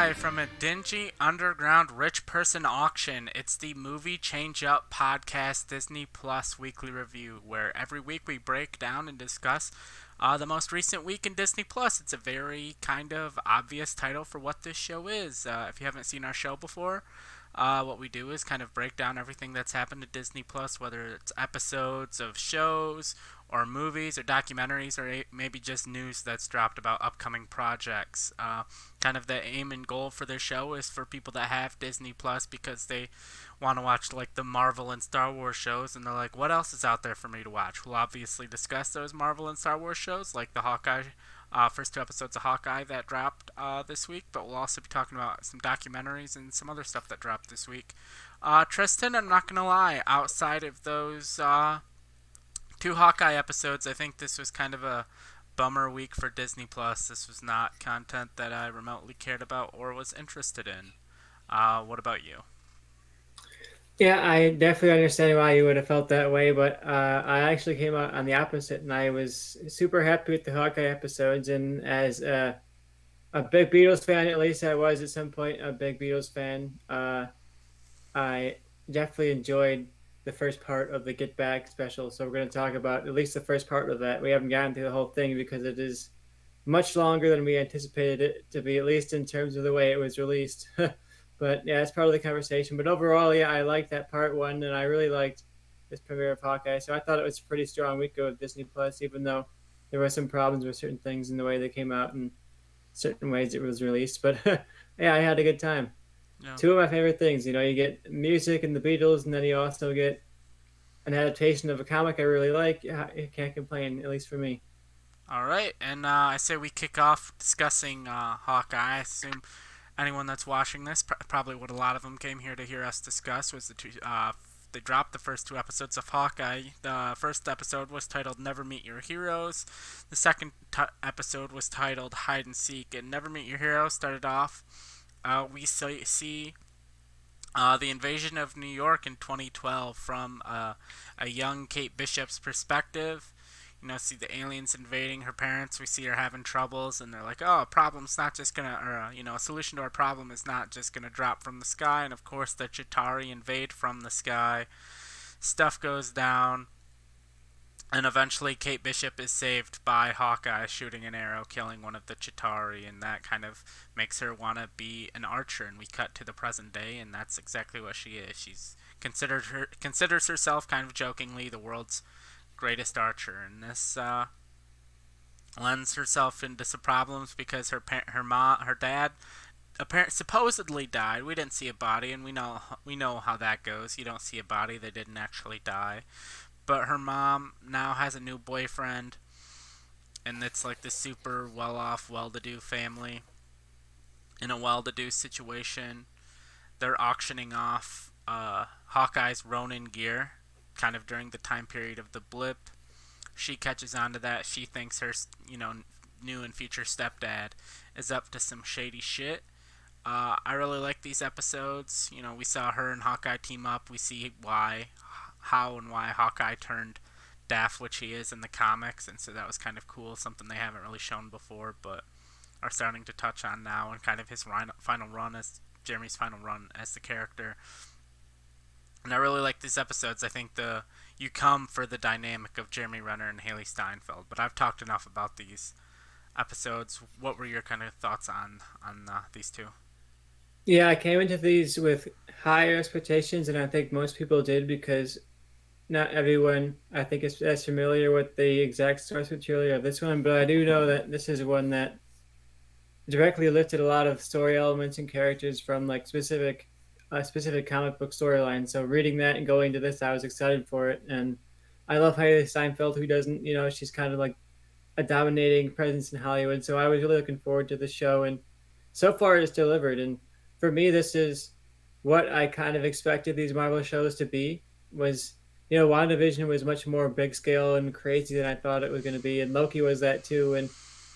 Live from a dingy underground rich person auction. It's the Movie Change Up Podcast Disney Plus weekly review, where every week we break down and discuss the most recent week in Disney Plus. It's a very kind of obvious title for what this show is. If you haven't seen our show before, what we do is kind of break down everything that's happened to Disney Plus, whether it's episodes of shows or movies or documentaries or maybe just news that's dropped about upcoming projects. Kind of the aim and goal for this show is for people that have Disney Plus because they want to watch like the Marvel and Star Wars shows, and they're like, what else is out there for me to watch? We'll obviously discuss those Marvel and Star Wars shows, like the Hawkeye first two episodes of Hawkeye that dropped this week, but we'll also be talking about some documentaries and some other stuff that dropped this week. Tristan, I'm not going to lie, outside of those two Hawkeye episodes, I think this was kind of a bummer week for Disney Plus. This was not content that I remotely cared about or was interested in. What about you? Yeah, I definitely understand why you would have felt that way, but I actually came out on the opposite, and I was super happy with the Hawkeye episodes. And as a big Beatles fan, at least I was at some point a big Beatles fan. I definitely enjoyed the first part of the Get Back special, so we're going to talk about at least the first part of that. We haven't gotten through the whole thing because it is much longer than we anticipated it to be, at least in terms of the way it was released. But yeah, it's part of the conversation. But overall, yeah, I liked that part one, and I really liked this premiere of Hawkeye. So I thought it was a pretty strong week of Disney Plus, even though there were some problems with certain things in the way they came out and certain ways it was released. But yeah, I had a good time. Yeah. Two of my favorite things, you get music and the Beatles, and then you also get an adaptation of a comic I really like. Yeah, I can't complain, at least for me. All right, and I say we kick off discussing Hawkeye. I assume anyone that's watching this, probably what a lot of them came here to hear us discuss, was the two. They dropped the first two episodes of Hawkeye. The first episode was titled "Never Meet Your Heroes." The second episode was titled "Hide and Seek." And "Never Meet Your Heroes" started off. We see the invasion of New York in 2012 from a young Kate Bishop's perspective. See the aliens invading her parents. We see her having troubles, and they're like, "Oh, a problem's not just gonna, or a solution to our problem is not just gonna drop from the sky." And of course, the Chitauri invade from the sky. Stuff goes down, and eventually, Kate Bishop is saved by Hawkeye shooting an arrow, killing one of the Chitauri, and that kind of makes her want to be an archer. And we cut to the present day, and that's exactly what she is. She's considers herself kind of jokingly the world's greatest archer, and this lends herself into some problems because her dad supposedly died. We didn't see a body, and we know how that goes. You don't see a body; they didn't actually die. But her mom now has a new boyfriend, and it's like the super well-off, well-to-do family in a well-to-do situation. They're auctioning off Hawkeye's Ronin gear, kind of during the time period of the blip. She catches on to that. She thinks her, new and future stepdad is up to some shady shit. I really like these episodes. We saw her and Hawkeye team up. We see how and why Hawkeye turned daft, which he is in the comics, and so that was kind of cool. Something they haven't really shown before, but are starting to touch on now, and kind of his final run as Jeremy's final run as the character. And I really like these episodes. I think you come for the dynamic of Jeremy Renner and Haley Steinfeld. But I've talked enough about these episodes. What were your kind of thoughts on these two? Yeah, I came into these with higher expectations, and I think most people did because not everyone, I think, is as familiar with the exact source material of this one. But I do know that this is one that directly lifted a lot of story elements and characters from like specific comic book storylines. So reading that and going to this, I was excited for it, and I love Haley Steinfeld, who doesn't, she's kind of like a dominating presence in Hollywood. So I was really looking forward to the show, and so far it's delivered. And for me, this is what I kind of expected these Marvel shows to be. Was WandaVision was much more big scale and crazy than I thought it was going to be, and Loki was that too. And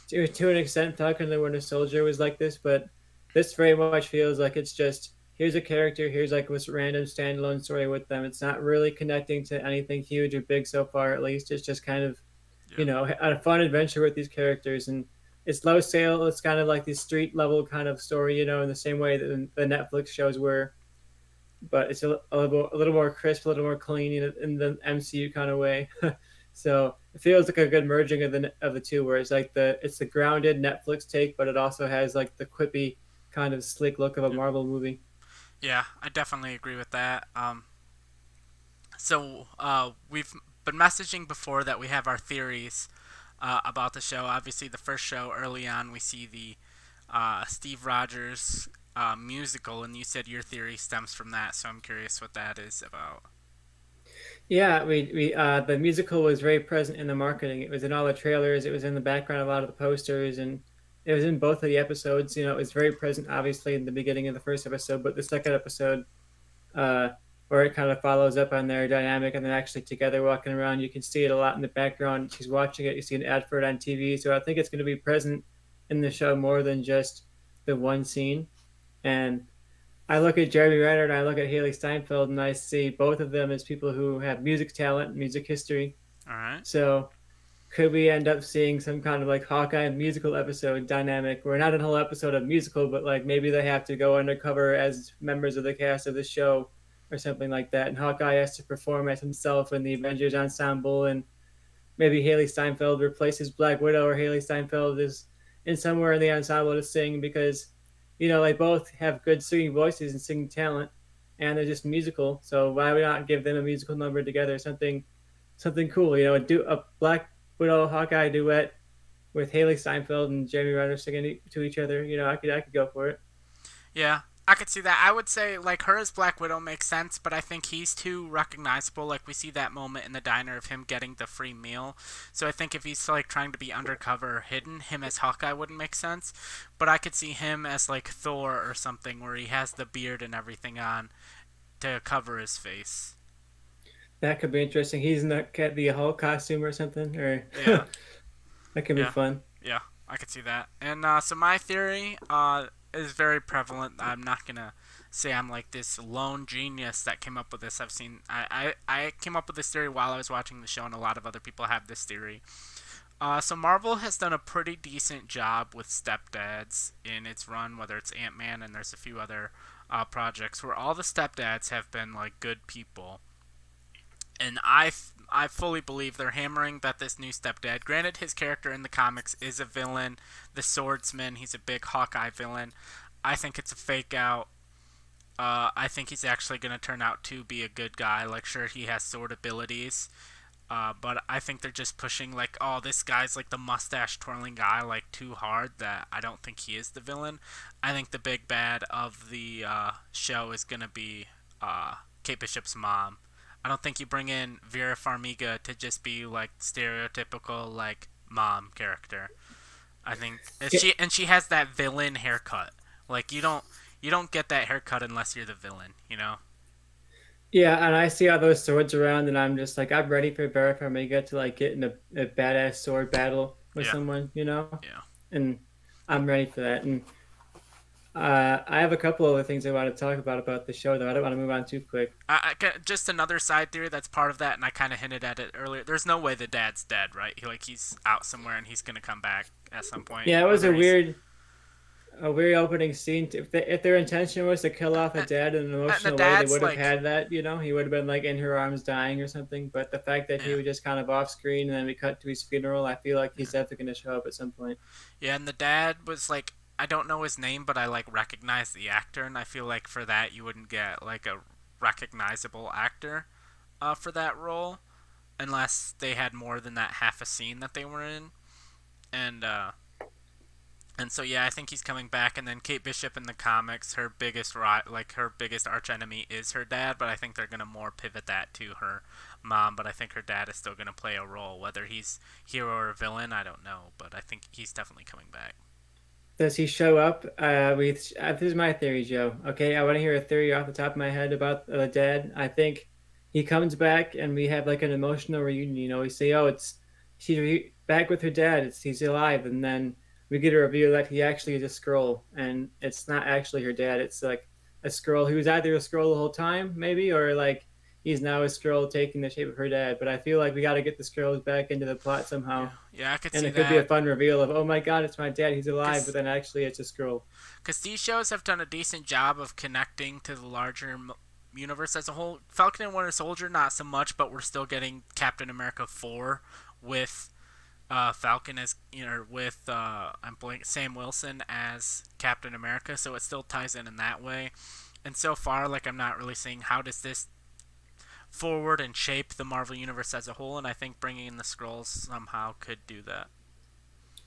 to an extent, Falcon and the Winter Soldier was like this, but this very much feels like it's just here's a character, here's like this random standalone story with them. It's not really connecting to anything huge or big so far, at least. It's just kind of Yeah. a fun adventure with these characters, and it's low sale. It's kind of like the street level kind of story, in the same way that the Netflix shows were, but it's a little more crisp, a little more clean in the MCU kind of way. So it feels like a good merging of the two, where it's the grounded Netflix take, but it also has like the quippy kind of slick look of a Yep. Marvel movie. Yeah, I definitely agree with that. We've been messaging before that we have our theories about the show. Obviously, the first show early on, we see the Steve Rogers musical, and you said your theory stems from that. So I'm curious what that is about. Yeah, we the musical was very present in the marketing. It was in all the trailers. It was in the background of a lot of the posters, and it was in both of the episodes. It was very present, obviously, in the beginning of the first episode, but the second episode, uh, where it kind of follows up on their dynamic and they're actually together walking around, you can see it a lot in the background. She's watching it. You see an ad for it on TV, so I think it's going to be present in the show more than just the one scene. And I look at Jeremy Renner and I look at Haley Steinfeld and I see both of them as people who have music talent, music history. All right. So could we end up seeing some kind of like Hawkeye musical episode dynamic where not a whole episode of musical, but like maybe they have to go undercover as members of the cast of the show or something like that. And Hawkeye has to perform as himself in the Avengers ensemble, and maybe Haley Steinfeld replaces Black Widow, or Haley Steinfeld is in somewhere in the ensemble to sing because they both have good singing voices and singing talent, and they're just musical. So why would not give them a musical number together? Something cool. A Black Widow Hawkeye duet with Haley Steinfeld and Jeremy Renner singing to each other. I could go for it. Yeah, I could see that. I would say like her as Black Widow makes sense, but I think he's too recognizable. Like we see that moment in the diner of him getting the free meal. So I think if he's like trying to be undercover or hidden, him as Hawkeye wouldn't make sense. But I could see him as like Thor or something where he has the beard and everything on to cover his face. That could be interesting. He's in the Hulk costume or something, or Yeah. that could be Yeah. fun. Yeah, I could see that. And so my theory is very prevalent. I'm not gonna say I'm like this lone genius that came up with this. I came up with this theory while I was watching the show, and a lot of other people have this theory. So Marvel has done a pretty decent job with stepdads in its run, whether it's Ant Man and there's a few other projects where all the stepdads have been like good people, and I fully believe they're hammering that this new stepdad. Granted, his character in the comics is a villain, the swordsman. He's a big Hawkeye villain. I think it's a fake out. I think he's actually going to turn out to be a good guy. Like, sure, he has sword abilities, but I think they're just pushing like, oh, this guy's like the mustache twirling guy like too hard. That I don't think he is the villain. I think the big bad of the show is going to be Kate Bishop's mom. I don't think you bring in Vera Farmiga to just be like stereotypical like mom character. I think Yeah, she has that villain haircut. Like you don't get that haircut unless you're the villain, you know? yeah, and I see all those swords around, and I'm just like, I'm ready for Barra Farmiga to like get in a badass sword battle with Yeah, someone, yeah. and I'm ready for that. And I have a couple other things I want to talk about the show, though. I don't want to move on too quick. Just another side theory that's part of that, and I kind of hinted at it earlier. There's no way the dad's dead, right? He's out somewhere and he's gonna come back at some point. Yeah, it was Whether he's a weird opening scene. If their intention was to kill off a dad in an and the emotional way, they dad's would have like, had that. He would have been like in her arms dying or something. But the fact that he yeah, was just kind of off screen and then we cut to his funeral, I feel like he's yeah. definitely going to show up at some point. Yeah, and the dad was like, I don't know his name, but I like recognize the actor, and I feel like for that you wouldn't get like a recognizable actor for that role unless they had more than that half a scene that they were in. And and so yeah, I think he's coming back. And then Kate Bishop in the comics, her biggest like her biggest arch enemy is her dad, but I think they're gonna more pivot that to her mom. But I think her dad is still gonna play a role, whether he's hero or villain, I don't know. But I think he's definitely coming back. Does he show up? This is my theory, Joe. Okay, I want to hear a theory off the top of my head about the dad. I think he comes back and we have like an emotional reunion. We say, "Oh, it's she's back with her dad. He's alive," and then we get a reveal that he actually is a scroll, and it's not actually her dad. It's like a scroll who was either a scroll the whole time, maybe, or like he's now a Skrull taking the shape of her dad. But I feel like we got to get the Skrulls back into the plot Yeah, somehow, yeah, I could and see it could be a that. fun reveal of, oh my god, it's my dad, he's alive, but Because then actually it's a Skrull. these shows have done a decent job of connecting to the larger universe as a whole. Falcon and Winter Soldier, not so much, but we're still getting Captain America 4 with Falcon as with I'm blank Sam Wilson as Captain America, so it still ties in that way. And so far, like I'm not really seeing how does this forward and shape the Marvel universe as a whole, and I think bringing in the Skrulls somehow could do that.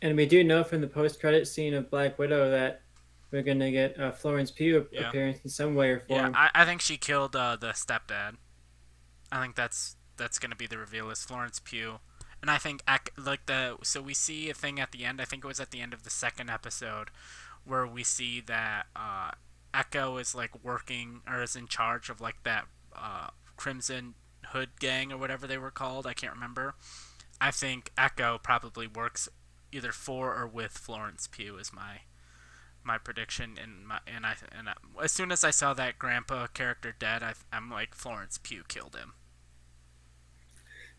And we do know from the post-credit scene of Black Widow that we're gonna get a Florence Pugh Yeah, appearance in some way or yeah. form. I think she killed the stepdad. I think that's gonna be the reveal is Florence Pugh, and I think like the so we see a thing at the end. I think it was at the end of the second episode where we see that Echo is like working or is in charge of like that Crimson Hood gang or whatever they were called. I can't remember. I think Echo probably works either for or with Florence Pugh is my prediction and as soon as I saw that grandpa character dead, I'm like Florence Pugh killed him.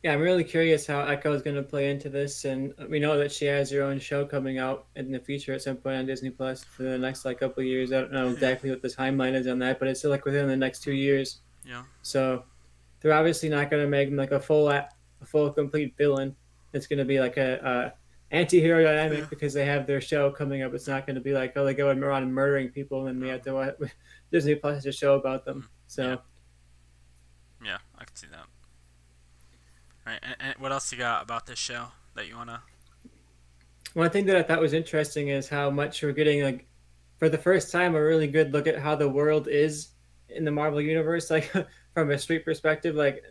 Yeah, I'm really curious how Echo is going to play into this, and we know that she has her own show coming out in the future at some point on Disney Plus for the next like couple of years. I don't know Yeah. exactly what the timeline is on that, but it's like within the next 2 years. Yeah. So they're obviously not going to make him like a full complete villain. It's going to be like a anti-hero Yeah. dynamic because they have their show coming up. It's not going to be like, oh, they go around and murdering people and we have Um, to watch Disney Plus has a show about them. yeah. So Yeah. I can see that. All right. And what else you got about this show that you wanna? one thing that I thought was interesting is how much we're getting like for the first time a really good look at how the world is in the Marvel universe, like from a street perspective. Like,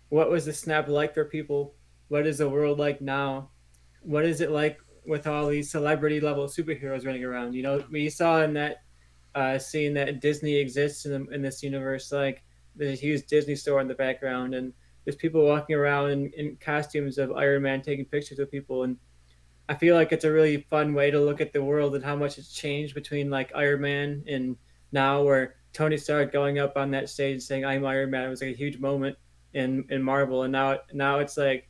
what was the snap like for people? What is the world like now? What is it like with all these celebrity level superheroes running around? You know, Yeah. we saw in that scene that Disney exists in this universe. Like, there's a huge Disney store in the background, and there's people walking around in costumes of Iron Man taking pictures with people. And I feel like it's a really fun way to look at the world and how much it's changed between like Iron Man and now, where Tony Stark going up on that stage saying "I'm Iron Man" it was like a huge moment in Marvel, and now it's like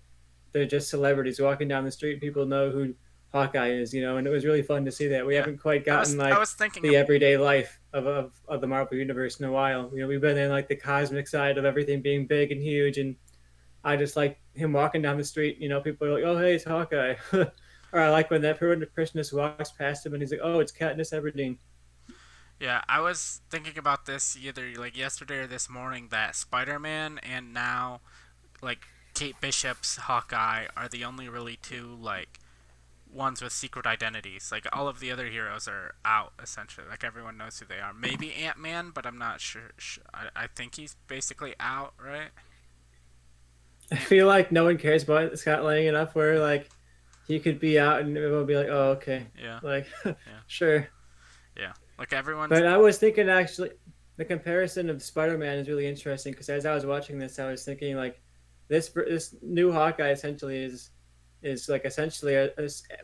they're just celebrities walking down the street. People know who Hawkeye is, you know, and it was really fun to see that. We Yeah. haven't quite I gotten was I like was thinking the of everyday life of the Marvel universe in a while. You know, we've been in like the cosmic side of everything being big and huge, and I just like him walking down the street. You know, people are like, "Oh, hey, it's Hawkeye," or I like when that person just walks past him and he's like, "Oh, it's Katniss Everdeen." yeah. I was thinking about this either like yesterday or this morning that Spider-Man and now like Kate Bishop's Hawkeye are the only really two like ones with secret identities. Like all of the other heroes are out essentially. Like everyone knows who they are. Maybe Ant Man, but I'm not sure. I think he's basically out, right? I Ant- feel like no one cares about Scott Lang enough where yeah, like he could be out and everyone will be like, "Oh, okay," yeah, like yeah, sure. yeah. Like everyone's. But I was thinking actually, the comparison of Spider-Man is really interesting because as I was watching this, I was thinking like, this new Hawkeye essentially is like essentially a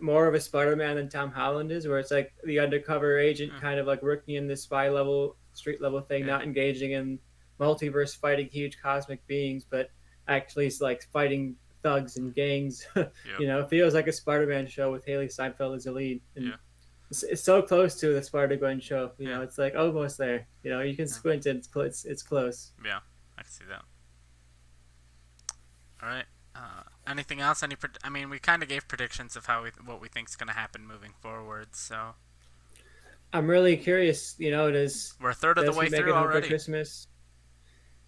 more of a Spider-Man than Tom Holland is, where it's like the undercover agent Uh, kind of like working in this spy level, street level thing, yeah, not engaging in multiverse fighting huge cosmic beings, but actually is like fighting thugs and gangs. yep, You know, it feels like a Spider-Man show with Haley Steinfeld as the lead, and yeah, it's so close to the Spider-Gwen show. You yeah, know, it's like almost there. You know, you can yeah, squint and it's close. yeah. I can see that. All right. Anything else? I mean, we kind of gave predictions of what we think is going to happen moving forward. So I'm really curious. You know, we're a third of the does he way make through it home for already. Christmas?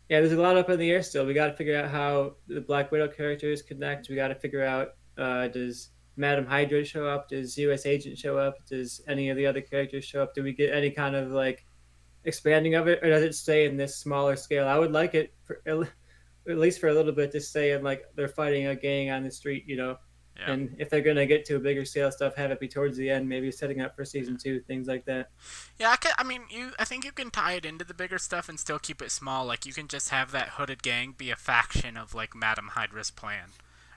Yeah, there's a lot up in the air still. We got to figure out how the Black Widow characters connect. We got to figure out does Madam Hydra show up? Does U.S. Agent show up? Does any of the other characters show up? Do we get any kind of like expanding of it, or does it stay in this smaller scale? I would like it for, at least for a little bit to stay in like they're fighting a gang on the street, you know. Yeah. And if they're gonna get to a bigger scale stuff, have it be towards the end, maybe setting up for Yeah. season two, things like that. Yeah, I mean, I think you can tie it into the bigger stuff and still keep it small. Like you can just have that hooded gang be a faction of like Madame Hydra's plan,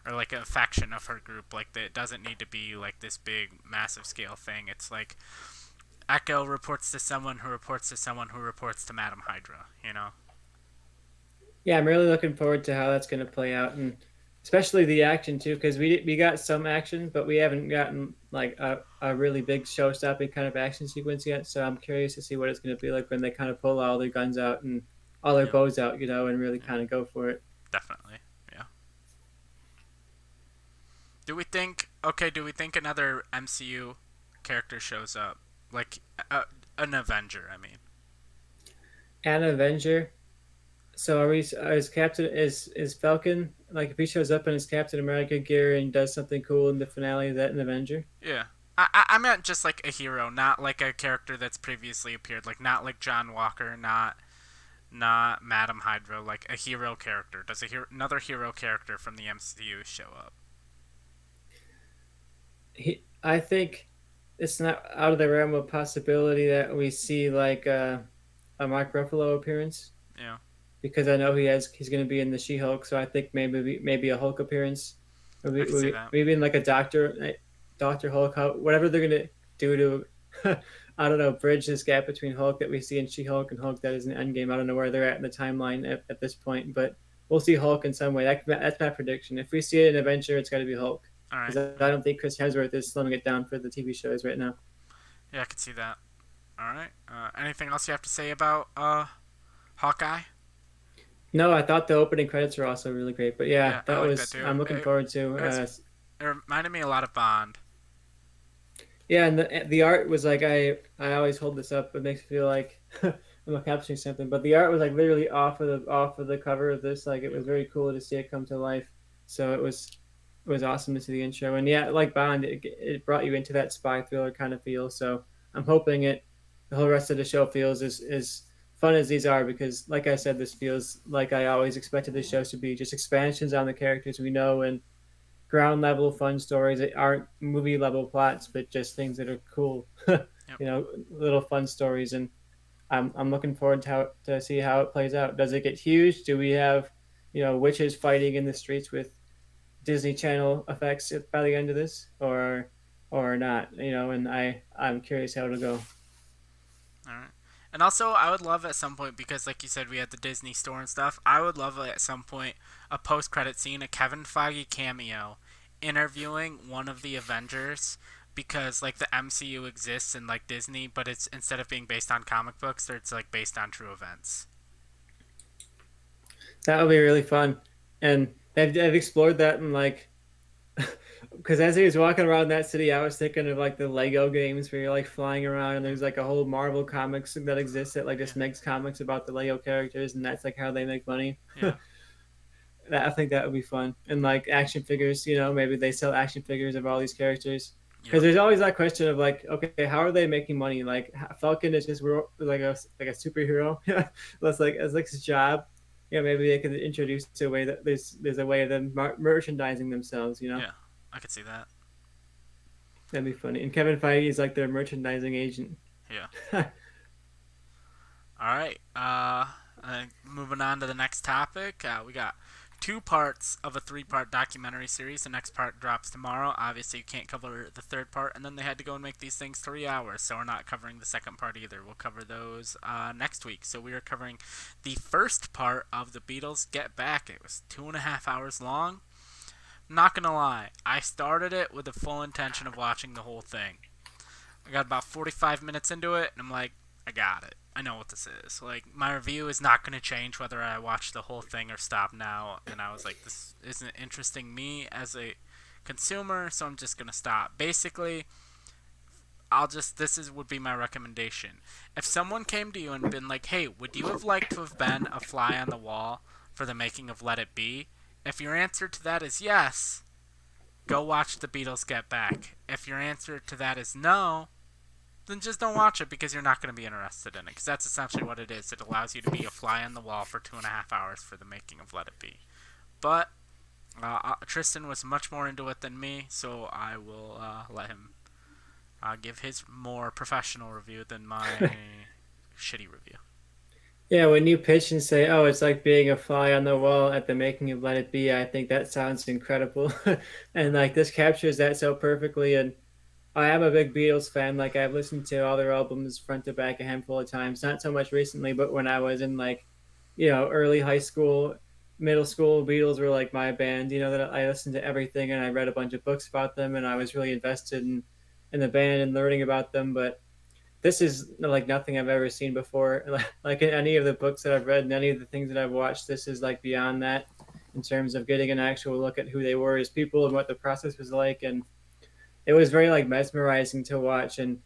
or like a faction of her group. Like that, it doesn't need to be like this big, massive scale thing. It's like Echo reports to someone who reports to someone who reports to Madame Hydra. You know? Yeah, I'm really looking forward to how that's going to play out, and especially the action too, because we got some action, but we haven't gotten like a really big show-stopping kind of action sequence yet. So I'm curious to see what it's going to be like when they kind of pull all their guns out and all their Yeah, bows out, and really yeah, kind of go for it. definitely. Yeah. Do we think? Okay, do we think another MCU character shows up, like an Avenger? I mean, An Avenger. So are we? Is Captain is Falcon like if he shows up in his Captain America gear and does something cool in the finale? Is that an Avenger? yeah. I meant just like a hero, not like a character that's previously appeared, like not like John Walker, not Madam Hydra, like a hero character. Does another hero character from the MCU show up? I think it's not out of the realm of possibility that we see like a Mark Ruffalo appearance Yeah, because I know he's going to be in the She-Hulk, so I think maybe a Hulk appearance, or I could see that. maybe in like a Doctor Hulk, whatever they're going to do to I don't know bridge this gap between Hulk that we see in She-Hulk and Hulk that is in Endgame. I don't know where they're at in the timeline at this point, but we'll see Hulk in some way. That's my prediction. If we see it in Adventure, it's got to be Hulk All right. because I don't think Chris Hemsworth is slumming it down for the TV shows right now. Yeah, I could see that. All right. Anything else you have to say about Hawkeye? No, I thought the opening credits were also really great. But yeah, Yeah, I like that too. I'm looking forward to. It, was, it reminded me a lot of Bond. Yeah, and the art was like I always hold this up. It makes me feel like I'm capturing something. But the art was like literally off of the cover of this. Like it Yeah. was very cool to see it come to life. So it was awesome to see the intro. And yeah, like Bond, it brought you into that spy thriller kind of feel. So I'm hoping the whole rest of the show feels as fun as these are because, like I said, this feels like I always expected the shows to be just expansions on the characters we know and ground level fun stories that aren't movie level plots, but just things that are cool. Yep. Little fun stories, and I'm looking forward to see how it plays out. Does it get huge? Do we have witches fighting in the streets with Disney Channel effects by the end of this, or not? And I'm curious how it'll go. All right. And also, I would love at some point because, like you said, we had the Disney store and stuff. I would love at some point a post-credit scene, a Kevin Feige cameo, interviewing one of the Avengers because like the MCU exists in like Disney, but it's instead of being based on comic books, it's like based on true events. That would be really fun, and I've explored that in like because as he was walking around that city, I was thinking of like the Lego games where you're like flying around and Yeah. there's like a whole Marvel comics that exists that like Yeah. just makes comics about the Lego characters and that's like how they make money. Yeah. I think that would be fun. And like action figures, maybe they sell action figures of all these characters. Because Yep. there's always that question of like, okay, how are they making money? Like Falcon is just like a superhero. That's like his job. Maybe they could introduce to a way that there's a way of them merchandising themselves. Yeah. I could see that. That'd be funny. And Kevin Feige is like their merchandising agent. Yeah. All right. Moving on to the next topic. We got two parts of a three-part documentary series. The next part drops tomorrow. Obviously, you can't cover the third part, and then they had to go and make these things 3 hours, so we're not covering the second part either. We'll cover those next week. So we are covering the first part of the Beatles Get Back. It was 2.5 hours long. I'm not gonna lie, I started it with the full intention of watching the whole thing. I got about 45 minutes into it, and I'm like, I got it. I know what this is. Like, my review is not going to change whether I watch the whole thing or stop now. And I was like, this isn't interesting me as a consumer, so I'm just going to stop. Basically, would be my recommendation. If someone came to you and been like, hey, would you have liked to have been a fly on the wall for the making of Let It Be? If your answer to that is yes, go watch the Beatles Get Back. If your answer to that is no, then just don't watch it because you're not going to be interested in it. Because that's essentially what it is. It allows you to be a fly on the wall for 2.5 hours for the making of Let It Be. But Tristan was much more into it than me, so I will let him give his more professional review than my shitty review. Yeah, when you pitch and say, "Oh, it's like being a fly on the wall at the making of Let It Be," I think that sounds incredible, and like this captures that so perfectly. And I am a big Beatles fan. Like I've listened to all their albums front to back a handful of times. Not so much recently, but when I was in like early high school, middle school, Beatles were like my band. That I listened to everything and I read a bunch of books about them and I was really invested in the band and learning about them. But this is like nothing I've ever seen before. Like in any of the books that I've read and any of the things that I've watched, this is like beyond that in terms of getting an actual look at who they were as people and what the process was like. And it was very like mesmerizing to watch and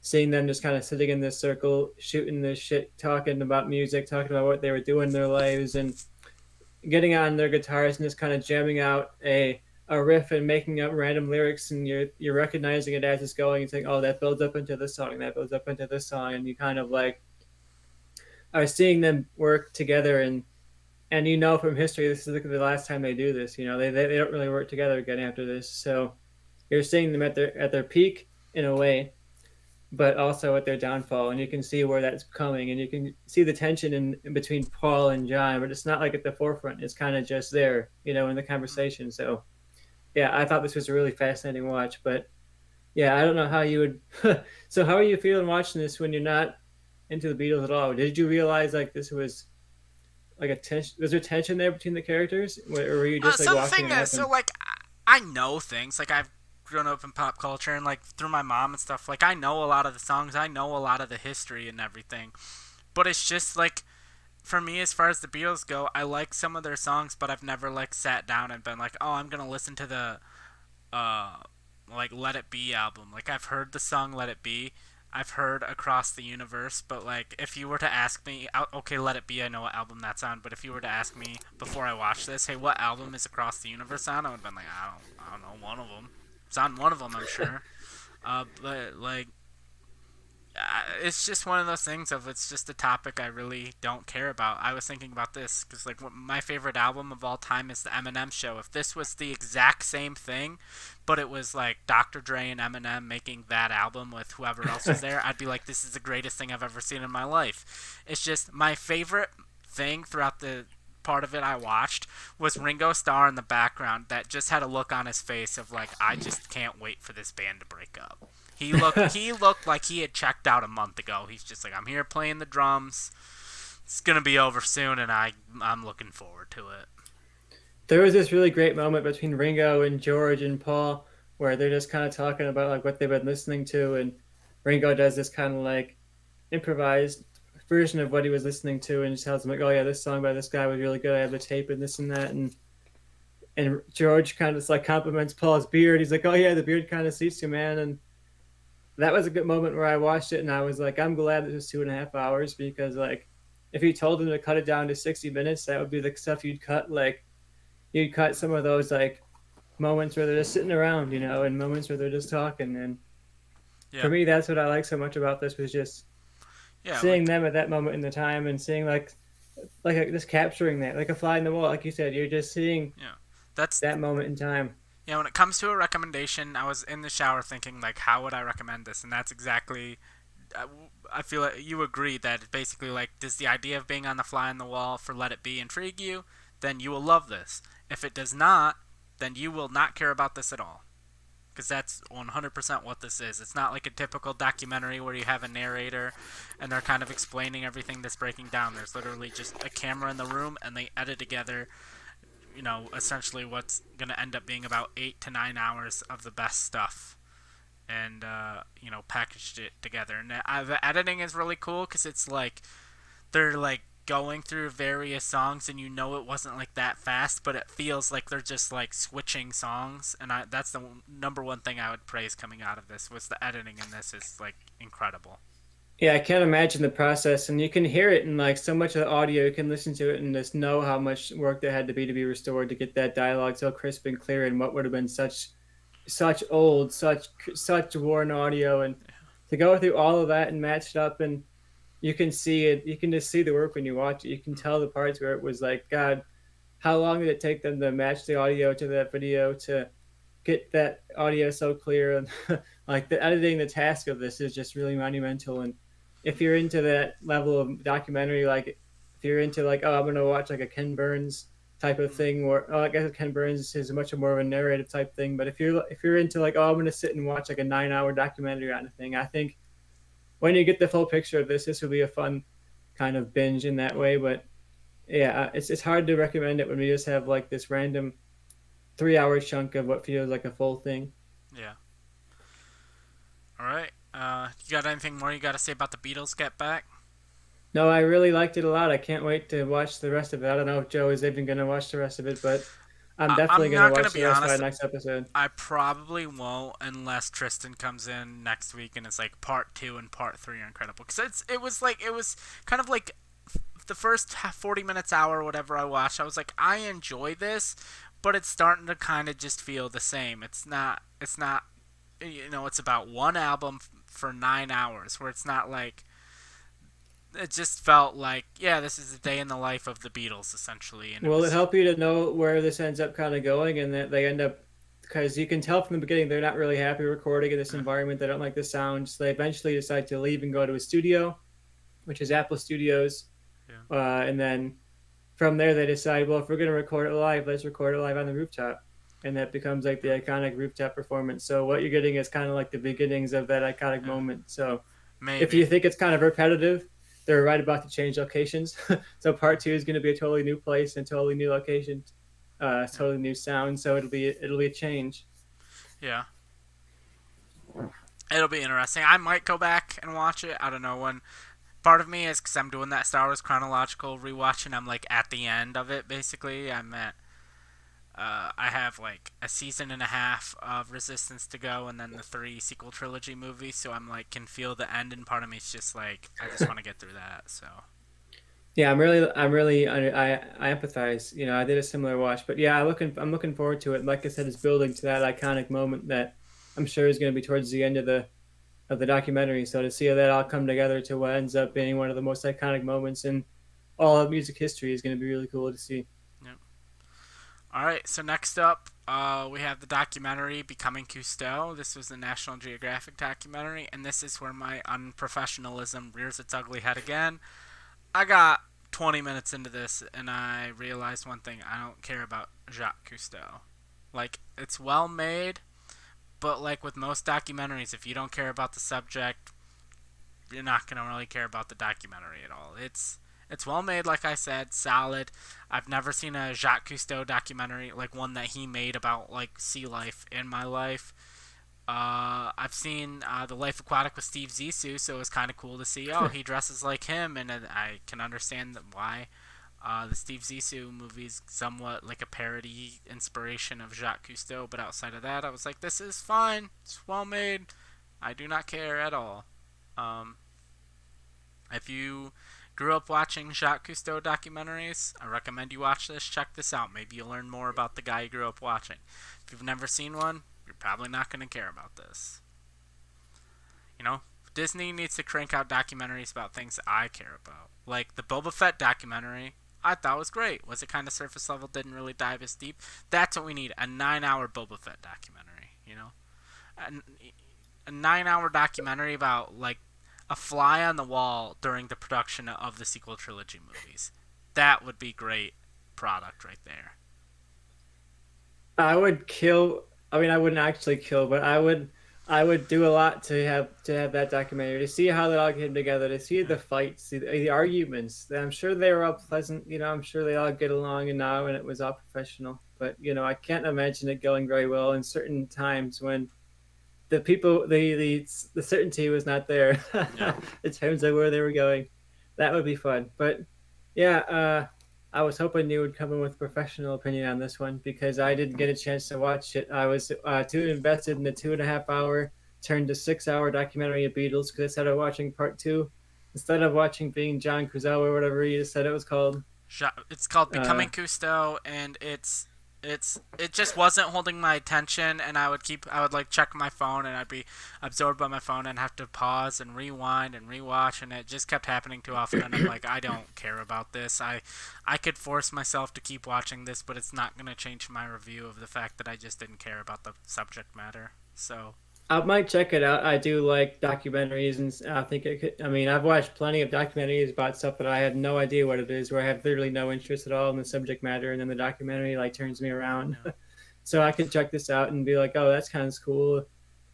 seeing them just kind of sitting in this circle, shooting this shit, talking about music, talking about what they were doing in their lives, and getting on their guitars and just kind of jamming out a riff and making up random lyrics, and you're recognizing it as it's going and saying, oh, that builds up into this song, that builds up into this song, and you kind of like are seeing them work together. And from history, this is like the last time they do this. They don't really work together again after this. So you're seeing them at their peak in a way, but also at their downfall, and you can see where that's coming, and you can see the tension in between Paul and John, but it's not like at the forefront. It's kind of just there, in the conversation. So yeah, I thought this was a really fascinating watch. But yeah, I don't know how you would. So how are you feeling watching this when you're not into the Beatles at all? Did you realize like this was like a tension? Was there tension there between the characters, or were you just like So the watching thing it is, happen? so like I know things. Like I've grown up in pop culture and like through my mom and stuff. Like I know a lot of the songs. I know a lot of the history and everything. But it's just like for me, as far as the Beatles go, I like some of their songs, but I've never like sat down and been like, oh, I'm gonna listen to the uh like Let It Be album. Like I've heard the song Let It Be. I've heard Across the Universe, but like if you were to ask me, okay, Let It Be, I know what album that's on, but if you were to ask me before I watched this, hey, what album is Across the Universe on? I would have been like, I don't know, one of them. It's on one of them, I'm sure. But like it's just one of those things of it's just a topic I really don't care about. I was thinking about this because like my favorite album of all time is the Eminem Show. If this was the exact same thing, but it was like Dr. Dre and Eminem making that album with whoever else was there, I'd be like, this is the greatest thing I've ever seen in my life. It's just my favorite thing throughout the part of it I watched was Ringo Starr in the background that just had a look on his face of like, I just can't wait for this band to break up. He looked like he had checked out a month ago. He's just like, I'm here playing the drums. It's gonna be over soon, and I'm looking forward to it. There was this really great moment between Ringo and George and Paul where they're just kind of talking about like what they've been listening to, and Ringo does this kind of like improvised version of what he was listening to, and just tells him like, "Oh yeah, this song by this guy was really good. I have the tape and this and that." And George kind of just like compliments Paul's beard. He's like, "Oh yeah, the beard kind of suits you, man." And that was a good moment where I watched it, and I was like, "I'm glad it was 2.5 hours because like if you told him to cut it down to 60 minutes, that would be the stuff you'd cut. Like you'd cut some of those like moments where they're just sitting around, and moments where they're just talking. And for Yeah, me, that's what I like so much about this was just yeah, seeing like them at that moment in the time and seeing just capturing that like a fly in the wall, like you said. You're just seeing yeah. That's that moment in time. When it comes to a recommendation, I was in the shower thinking like, how would I recommend this? And that's exactly. I feel like you agree that basically like, does the idea of being on the fly on the wall for Let It Be intrigue you? Then you will love this. If it does not, then you will not care about this at all. Because that's 100% what this is. It's not like a typical documentary where you have a narrator and they're kind of explaining everything that's breaking down. There's literally just a camera in the room and they edit together, essentially what's going to end up being about 8 to 9 hours of the best stuff and, packaged it together. And the editing is really cool because it's like they're like going through various songs and it wasn't like that fast, but it feels like they're just like switching songs. And that's the number one thing I would praise coming out of this was the editing in this is like incredible. Yeah, I can't imagine the process, and you can hear it in like so much of the audio. You can listen to it and just know how much work there had to be restored to get that dialogue so crisp and clear, and what would have been such old, such worn audio, and to go through all of that and match it up. And you can see it. You can just see the work when you watch it. You can tell the parts where it was like, God, how long did it take them to match the audio to that video to get that audio so clear? And like the editing, the task of this is just really monumental. And if you're into that level of documentary, like if you're into like, oh, I'm gonna watch like a Ken Burns type of thing, or oh, I guess Ken Burns is much more of a narrative type thing. But if you're into like, oh, I'm gonna sit and watch like a 9 hour documentary on a thing, I think when you get the full picture of this would be a fun kind of binge in that way. But yeah, it's hard to recommend it when we just have like this random 3 hour chunk of what feels like a full thing. Yeah. All right. You got anything more you got to say about the Beatles Get Back? No, I really liked it a lot. I can't wait to watch the rest of it. I don't know if Joe is even going to watch the rest of it, but I'm definitely I'm going to not gonna watch the be rest by honest. next episode. I probably won't unless Tristan comes in next week and it's like part two and part three are incredible. Because it was kind of like the first 40 minutes, hour, whatever I watched. I was like, I enjoy this, but it's starting to kind of just feel the same. It's not. It's about one album for 9 hours, where it's not like it just felt like, yeah, this is a day in the life of the Beatles essentially, and it Will it was help you to know where this ends up kind of going and that they end up, because you can tell from the beginning they're not really happy recording in this yeah, environment. They don't like the sound. So they eventually decide to leave and go to a studio, which is Apple Studios. yeah, And then from there, they decide, well, if we're going to record it live, let's record it live on the rooftop. And that becomes like the yeah, iconic rooftop performance. So what you're getting is kind of like the beginnings of that iconic yeah. moment. So if Maybe. you think it's kind of repetitive, they're right about to change locations. So part two is going to be a totally new place and totally new location, Yeah, totally new sound. So it'll be a change. yeah. It'll be interesting. I might go back and watch it. I don't know when. Part of me is because I'm doing that Star Wars chronological rewatch, and I'm like at the end of it. Basically, I'm at. I have like a season and a half of Resistance to go, and then the three sequel trilogy movies. So I'm like can feel the end, and part of me is just like I just want to get through that. So Yeah, I empathize. You know, I did a similar watch, but yeah, I'm looking forward to it. Like I said, it's building to that iconic moment that I'm sure is going to be towards the end of the documentary. So to see that all come together to what ends up being one of the most iconic moments in all of music history is going to be really cool to see. yeah. All right. So next up, we have the documentary "Becoming Cousteau." This was the National Geographic documentary, and this is where my unprofessionalism rears its ugly head again. I got 20 minutes into this and I realized one thing. I don't care about Jacques Cousteau. Like, it's well made, but like with most documentaries, if you don't care about the subject, you're not going to really care about the documentary at all. It's well made, like I said, solid. I've never seen a Jacques Cousteau documentary, like one that he made about like sea life in my life. I've seen The Life Aquatic with Steve Zissou, so it was kind of cool to see. Oh, he dresses like him, and I can understand why. The Steve Zissou movie's somewhat like a parody inspiration of Jacques Cousteau, but outside of that, I was like, this is fine. It's well made. I do not care at all. Um, if you grew up watching Jacques Cousteau documentaries, I recommend you watch this. Check this out. Maybe you'll learn more about the guy you grew up watching. If you've never seen one, you're probably not going to care about this. You know, Disney needs to crank out documentaries about things that I care about. Like the Boba Fett documentary, I thought was great. Was it kind of surface level, didn't really dive as deep? That's what we need, a 9 hour Boba Fett documentary, you know? A, a 9 hour documentary about, like, a fly on the wall during the production of the sequel trilogy movies. That would be great product right there. I would kill. I mean, I wouldn't actually kill, but I would do a lot to have that documentary to see how that all came together, to see Yeah, the fights, see the arguments. I'm sure they were all pleasant. You know, I'm sure they all get along and now, and it was all professional. But you know, I can't imagine it going very well in certain times when the people, the certainty was not there yeah, in terms of where they were going. That would be fun. But yeah, I was hoping you would come in with a professional opinion on this one because I didn't get a chance to watch it. I was too invested in the 2.5 hour turned to 6 hour documentary of Beatles because I started watching part two instead of watching being John Crusoe or whatever you said it was called. it's called Uh, Becoming Cousteau, and it just wasn't holding my attention, and I would like check my phone, and I'd be absorbed by my phone and have to pause and rewind and rewatch, and it just kept happening too often. And I'm like, I don't care about this. I could force myself to keep watching this, but it's not gonna change my review of the fact that I just didn't care about the subject matter. So I might check it out. I do like documentaries, and I think it could. I mean, I've watched plenty of documentaries about stuff that I had no idea what it is, where I have literally no interest at all in the subject matter, and then the documentary like turns me around. yeah, So I could check this out and be like, "Oh, that's kind of cool."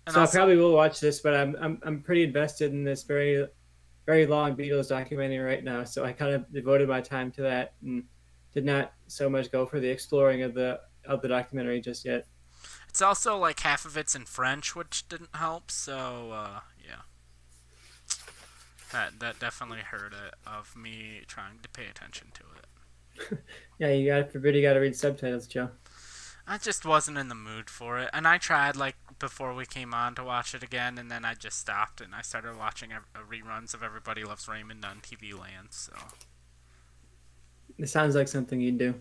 and So I also probably will watch this, but I'm pretty invested in this very very long Beatles documentary right now, so I kind of devoted my time to that and did not so much go for the exploring of the documentary just yet. It's also like half of it's in French, which didn't help. So yeah, that definitely hurt it of me trying to pay attention to it. Yeah, you got forbid you got to read subtitles, Joe. I just wasn't in the mood for it, and I tried like before we came on to watch it again, and then I just stopped and I started watching reruns of Everybody Loves Raymond on TV Land. So It sounds like something you'd do.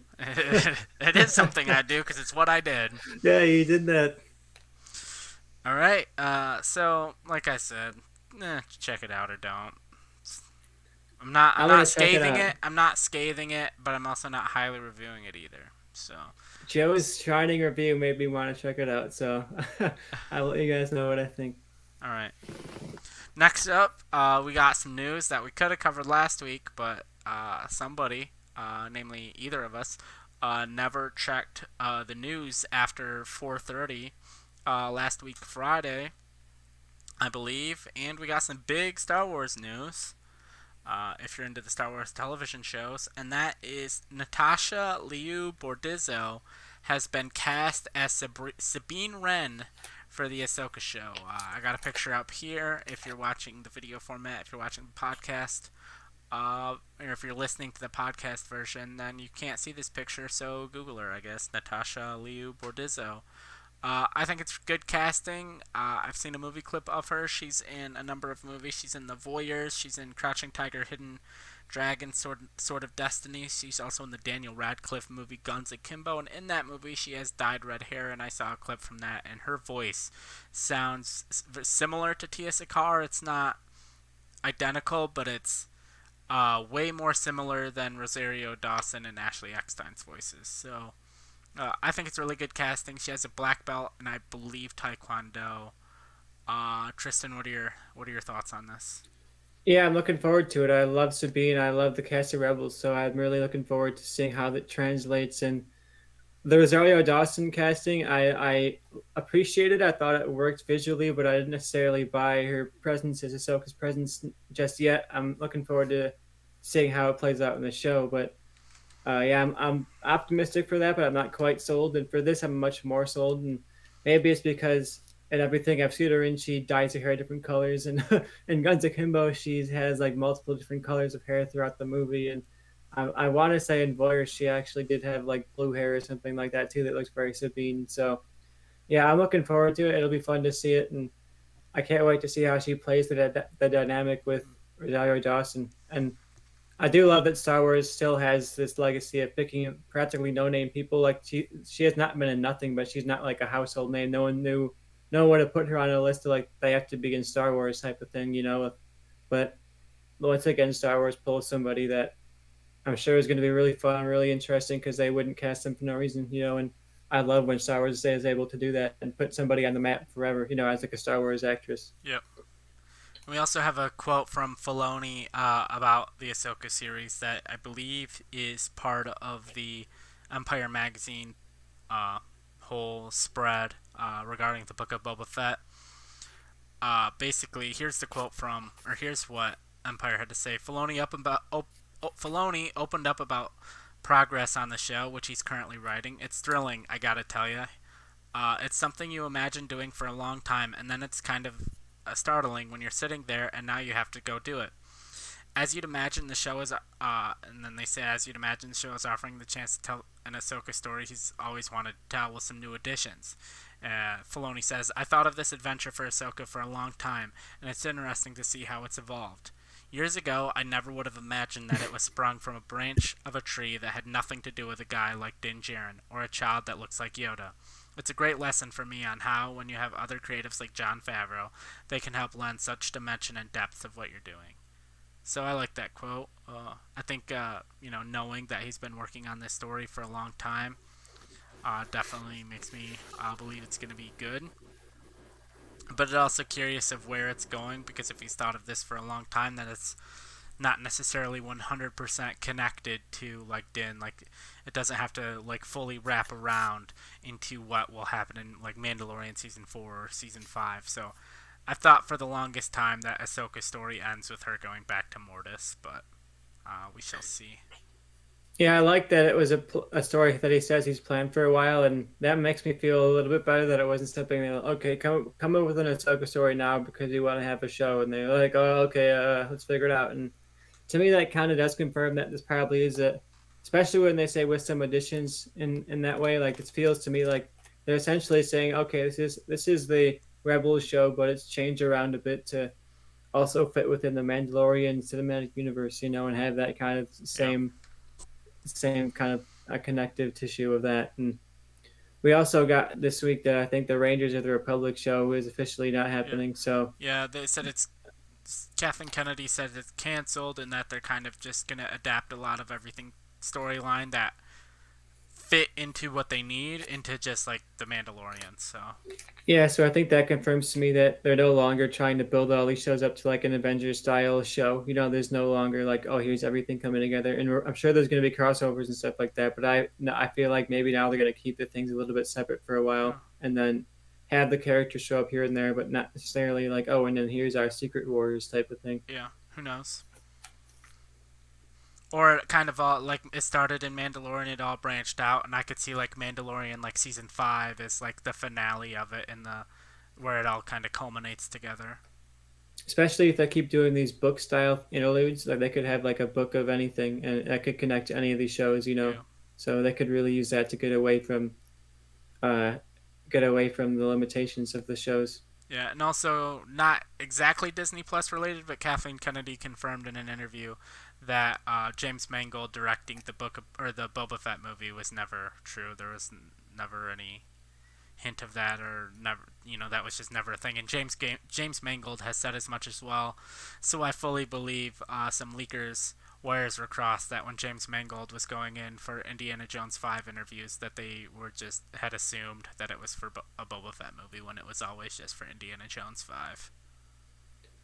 it is something I do because it's what I did. Yeah, you did that. All right. So like I said, check it out or don't. I'm not. I'm I'm not gonna check it scathing out. it. I'm not scathing it, but I'm also not highly reviewing it either. So, Joe's shining review made me want to check it out, so I'll let you guys know what I think. all right. Next up, we got some news that we could have covered last week, but somebody, namely either of us, never checked the news after 4:30 last week Friday, I believe, and we got some big Star Wars news. If you're into the Star Wars television shows, and that is Natasha Liu Bordizzo has been cast as Sabine Wren for the Ahsoka show. I got a picture up here if you're watching the video format, if you're watching the podcast, or if you're listening to the podcast version, then you can't see this picture, so Google her, I guess. Natasha Liu Bordizzo. I think it's good casting. I've seen a movie clip of her. She's in a number of movies. She's in The Voyeurs. She's in Crouching Tiger, Hidden Dragon, Sword of Destiny. She's also in the Daniel Radcliffe movie Guns Akimbo. And in that movie, she has dyed red hair. And I saw a clip from that. And her voice sounds similar to Tia Sakar. It's not identical, but it's way more similar than Rosario Dawson and Ashley Eckstein's voices. So I think it's really good casting. She has a black belt and I believe Taekwondo. Tristan, what are your thoughts on this? Yeah, I'm looking forward to it. I love Sabine. I love the cast of Rebels, so I'm really looking forward to seeing how that translates. And the Rosario Dawson casting, I appreciated. I thought it worked visually, but I didn't necessarily buy her presence as Ahsoka's presence just yet. I'm looking forward to seeing how it plays out in the show. But yeah, I'm optimistic for that, but I'm not quite sold. And for this, I'm much more sold. And maybe it's because in everything I've seen her in, she dyes her hair different colors. And in Guns Akimbo, she has like multiple different colors of hair throughout the movie. And I want to say in Voyeur, she actually did have like blue hair or something like that too. That looks very Sabine. So yeah, I'm looking forward to it. It'll be fun to see it, and I can't wait to see how she plays the dynamic with Rosario Dawson. And I do love that Star Wars still has this legacy of picking practically no name people. Like she has not been in nothing, but she's not like a household name. No one knew, no one to put her on a list of like they have to be in Star Wars type of thing, you know. But once again, Star Wars pulls somebody that I'm sure is going to be really fun, really interesting because they wouldn't cast them for no reason, you know. And I love when Star Wars is able to do that and put somebody on the map forever, you know, as like a Star Wars actress. Yep. We also have a quote from Filoni about the Ahsoka series that I believe is part of the Empire magazine whole spread regarding the Book of Boba Fett. Basically, here's the quote from, or here's what Empire had to say. Filoni opened up about progress on the show, which he's currently writing. It's thrilling, I gotta tell you. It's something you imagine doing for a long time, and then it's kind of startling when you're sitting there and now you have to go do it. As you'd imagine, the show is, and then they say, as you'd imagine, the show is offering the chance to tell an Ahsoka story he's always wanted to tell with some new additions. Filoni says, I thought of this adventure for Ahsoka for a long time, and it's interesting to see how it's evolved. Years ago, I never would have imagined that it was sprung from a branch of a tree that had nothing to do with a guy like Din Djarin, or a child that looks like Yoda. It's a great lesson for me on how, when you have other creatives like Jon Favreau, they can help lend such dimension and depth of what you're doing. So I like that quote. I think knowing that he's been working on this story for a long time definitely makes me believe it's going to be good. But it's also curious of where it's going because if he's thought of this for a long time, then it's not necessarily 100% connected to like Din. Like it doesn't have to like fully wrap around into what will happen in like Mandalorian season 4 or season 5. So I thought for the longest time that Ahsoka's story ends with her going back to Mortis, but we shall see. Yeah, I like that it was a story that he says he's planned for a while, and that makes me feel a little bit better that it wasn't something that, okay, come up with an Ahsoka story now because you want to have a show, and they're like, oh, okay, let's figure it out. And to me, that kind of does confirm that this probably is a, especially when they say with some additions in that way. Like it feels to me like they're essentially saying, okay, this is the Rebels show, but it's changed around a bit to also fit within the Mandalorian cinematic universe, and have that kind of Yeah, same kind of connective tissue of that. And we also got this week that I think the Rangers of the Republic show is officially not yeah, happening. So yeah. They said it's Kathleen Kennedy said it's canceled and that they're kind of just gonna adapt a lot of everything storyline that fit into what they need into just like the Mandalorian. So yeah, so I think that confirms to me that they're no longer trying to build all these shows up to like an Avengers style show. There's no longer like, oh, here's everything coming together, and I'm sure there's going to be crossovers and stuff like that. But I feel like maybe now they're going to keep the things a little bit separate for a yeah, while, and then have the characters show up here and there, but not necessarily like, oh, and then here's our Secret Warriors type of thing. yeah. Who knows? Or kind of all like it started in Mandalorian, it all branched out, and I could see like Mandalorian like season 5 is like the finale of it, and the where it all kind of culminates together. Especially if they keep doing these book style interludes, like they could have like a book of anything, and that could connect to any of these shows. Yeah, So they could really use that to uh, get away from the limitations of the shows. yeah, and also not exactly Disney Plus related, but Kathleen Kennedy confirmed in an interview that James Mangold directing the or the Boba Fett movie was never true. There was never any hint of that, or never, that was just never a thing. And James Mangold has said as much as well. So I fully believe some leakers wires were crossed that when James Mangold was going in for Indiana Jones 5 interviews, that they were just had assumed that it was for a Boba Fett movie when it was always just for Indiana Jones 5.